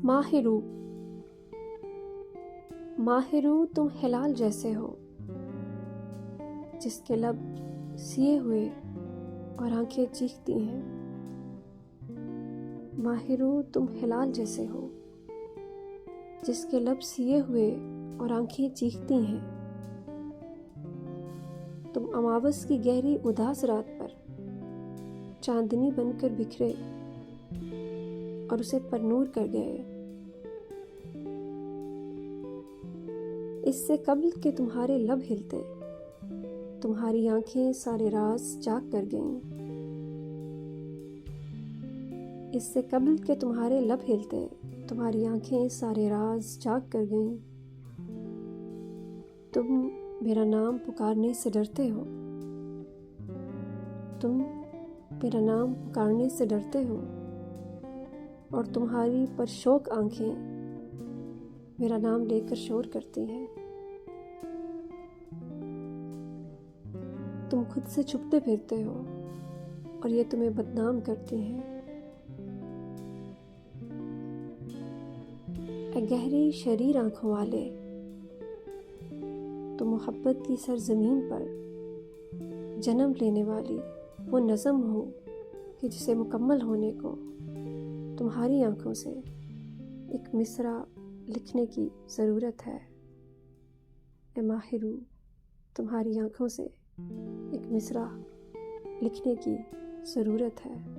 ماہرو ماہرو تم ہلال جیسے ہو، جس کے لب سیے ہوئے اور آنکھیں چیختی ہیں۔ ماہرو تم ہلال جیسے ہو، جس کے لب سیے ہوئے اور آنکھیں چیختی ہیں۔ تم اماوس کی گہری اداس رات پر چاندنی بن کر بکھرے اور اسے پرنور کر گئے۔ اس سے قبل کہ تمہارے لب ہلتے، تمہاری آنکھیں سارے راز جاگ کر گئیں۔ اس سے قبل کہ تمہارے لب ہلتے، تمہاری آنکھیں سارے راز جاگ کر گئیں۔ تم میرا نام پکارنے سے ڈرتے ہو، تم میرا نام پکارنے سے ڈرتے ہو، اور تمہاری پرشوق آنکھیں میرا نام لے کر شور کرتی ہیں۔ تم خود سے چھپتے پھرتے ہو اور یہ تمہیں بدنام کرتی ہیں۔ اے گہری شریر آنکھوں والے، تم محبت کی سرزمین پر جنم لینے والی وہ نظم ہو کہ جسے مکمل ہونے کو تمہاری آنکھوں سے ایک مصرع لکھنے کی ضرورت ہے۔ اے ماہرو، تمہاری آنکھوں سے ایک مصرع لکھنے کی ضرورت ہے۔